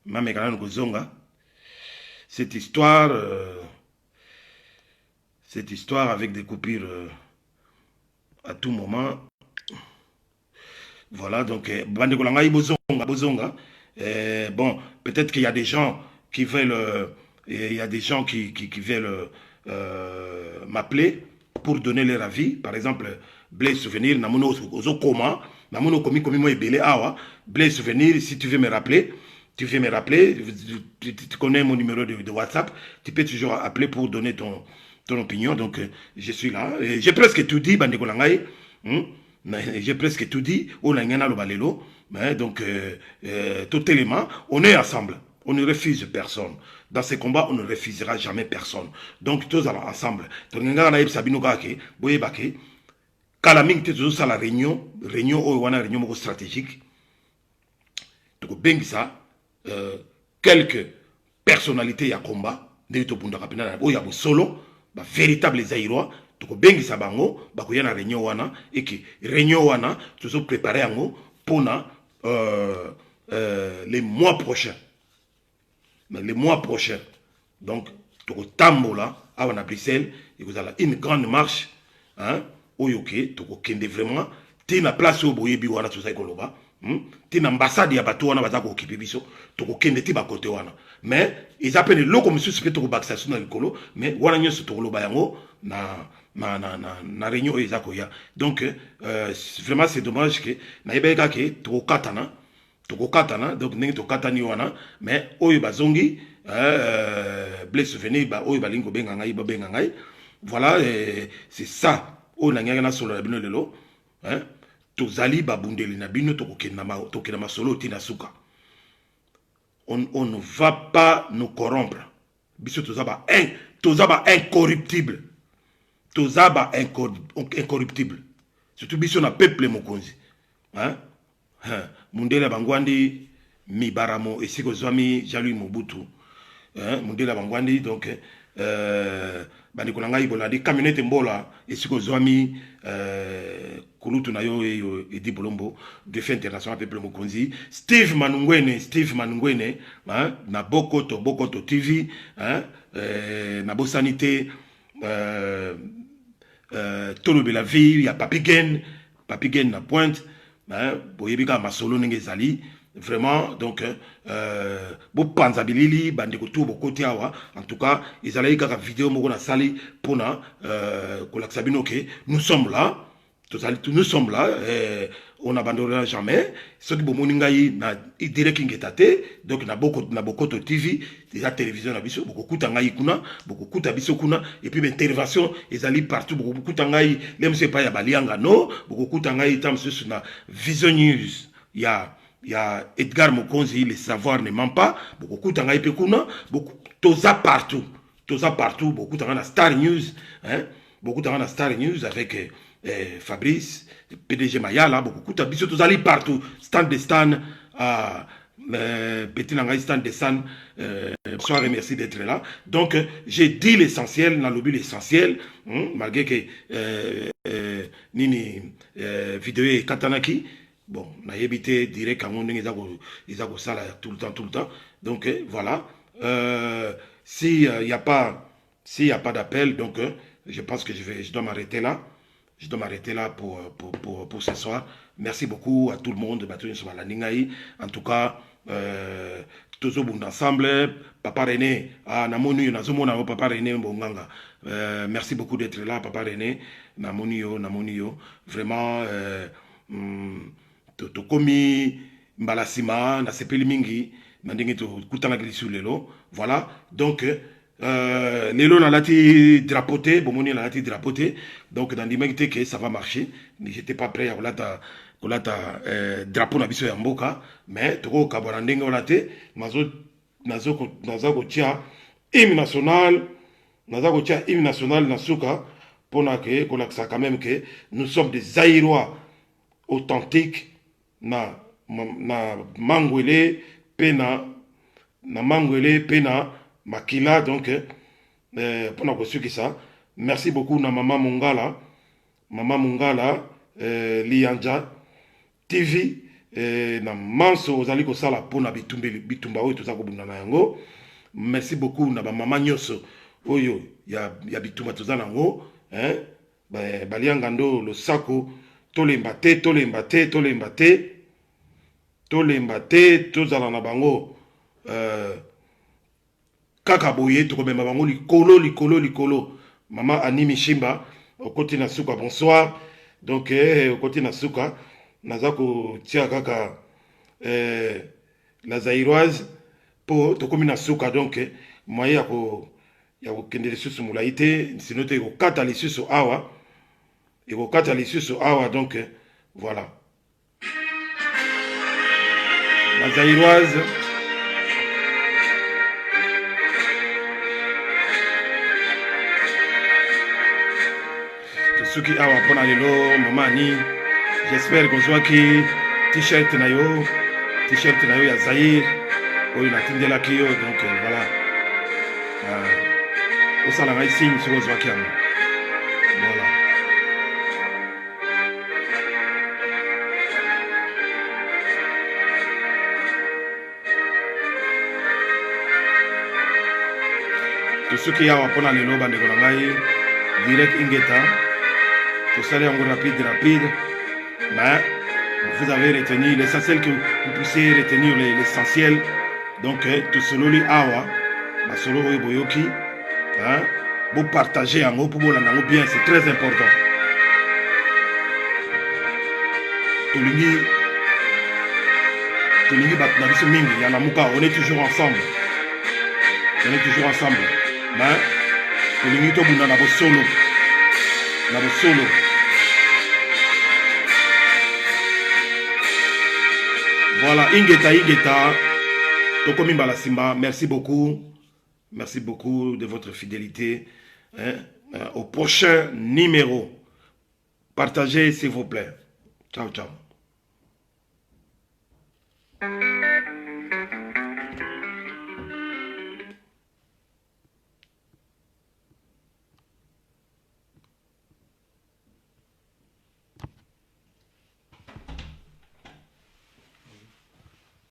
Mamekana Nkozonga. Cette histoire avec des coupures à tout moment. Voilà, donc, Bandekolangaï Bozonga. Bon, peut-être qu'il y a des gens qui veulent, il y a des gens qui veulent m'appeler pour donner leur avis. Par exemple, Blaise Souvenir, Namuno Ozokoma, Namuno Komi Komi Mo Ebele Awa, Blaise Souvenir, si tu veux me rappeler, tu connais mon numéro de WhatsApp, tu peux toujours appeler pour donner ton opinion. Donc, je suis là. J'ai presque tout dit, Bandekolangaï. J'ai presque tout dit. On a un balelo. Donc, tout élément, on est ensemble. On ne refuse personne. Dans ces combats, on ne refusera jamais personne. Donc, tous ensemble. Donc, on a Sabino Gake, Boye Bake, Kalaming, tous à la réunion stratégique. Donc, ben ça, quelques personnalités à combat, de tout le monde, solo, véritable Zaïrois. Donc, bengi sabango, bakoya na réunion wana, et que réunion wana, toujours préparé pour les mois prochains. Mais les mois prochains. Donc, toko tambola, à Bruxelles, et vous avez une grande marche, hein, oyoke, toko kende vraiment, t'es na place au boye biwana tout ça koloba, t'es na ambassade ya bato wana bazako okipe biso, toko kende ti ba côté wana. Mais ils appellent le comme si c'était toko baksa na likolo, mais wana nyoso toko loba yango na réunion ezako ya. Donc vraiment c'est dommage que na yebeka ke toko katana donc ndenge tokatani wana mais oyo bazongi Blaise Souvenir ba oyo balingo benga ngai voilà c'est ça oyo na ngaka na solo na bino lelo tozali babundeli na bino tokokenda masolo tina suka on ne va pas nous corrompre biso tozaba incorruptible tozaba incorruptible surtout biso na peuple mokonzi Mundela Bangwandi Mibaramo et Sikozwami Jalui Mobutu Mundela Bangwandi donc Bandikolanga Iboladi camionnette Mbola et Sikozwami Kulutu Nayo et Di Bolombo défense international peuple Mokonzi Steve Manungwene na Bokoto TV na Bosanité Tolo de la vie ya Papigen na Pointe boyebika masolo ndenge zali vraiment donc bo panzabilili bandeko tout bokoti awa en tout cas ezalaki kaka vidéo moko na sali pona kolakisa bino ke nous sommes là on n'abandonnera jamais soki bomoni ngai na direct ngeta te donc na Bokoto TV la télévision na biso bokokuta ngai kuna bokokuta biso kuna et puis intervention ezali partout bokokuta ngai même c'est pas ya balianga no bokokuta ngai tam sur na Vision News ya Edgar Mokonzi le savoir ne ment pas bokokuta ngai pe kuna toza partout bokokuta ngai na Star News bokokuta ngai na Star News avec Fabrice PDG Mayala bokokuta biso tozali partout stand petit langage stand de stand sois remercié d'être là donc j'ai dit l'essentiel dans le but l'essentiel malgré que nini vidéo katanaki bon na yebité direct à mon ezako sala tout le temps donc voilà si il y a pas d'appel donc je pense que je dois m'arrêter là. Je dois m'arrêter là pour ce soir. Merci beaucoup à tout le monde. En tout cas, tous au bout ensemble. Papa René, Papa René Mbonganga. Merci beaucoup d'être là, Papa René. Namonio. Vraiment, Tokomi, Mbalasima, Nasepeli Mingi, Mandingi Kutana Grisulelo. Voilà. Donc, Lelo na lati drapoté, Bomoni na lati drapoté, donc dans l'immédiat que ça va marcher. J'étais pas prêt à kolata drapeau na biso ya mboka, mais toko kaborandenge olate, nazo ko tia hymne national na suka pona que kolaksa quand même que nous sommes des Zaïrois authentiques na mangwele pena Makila, donc, pour nous que ça. Merci beaucoup, na Maman Mungala, Lianja, TV, na manso ozali kosala mpona bitumba oyo toza kobunda na yango. Merci beaucoup na bamama nyonso oyo ya bitumba toza nango, balianga ndo losako tolemba te tozala na bango kaka boye tokomema bango likolo. Mama Annie Mishimba okoti na suka, bonsoir. Donc okoti na suka naza kotia kaka la Zairoise po tokomi na suka, donc moyen ya kokende lisusu molai te, sino te ekokata lisusu awa, donc voilà. La Zairoise tosuki awa mpona lelo mama Ani, j'espère kozwaki t-shirt na yo ya Zaire oyo natindelaki yo, donc voilà. Osala ngai signe soki ozwaki yango, voilà. Tosuki awa mpona lelo bandeko na ngai direct ingeta tosali yango rapide, mais vous avez retenu l'essentiel, que vous puissiez retenir l'essentiel. Donc tosololi awa basolo oyo boyoki, vous partagez yango pour bolanda yango bien, c'est très important. Tolingi bato na biso mingi ya lamuka, on est toujours ensemble, mais tolingi tobunda na bosolo. Voilà, ingeta tokomi mbala simba. Merci beaucoup de votre fidélité, au prochain numéro. Partagez s'il vous plaît. Ciao.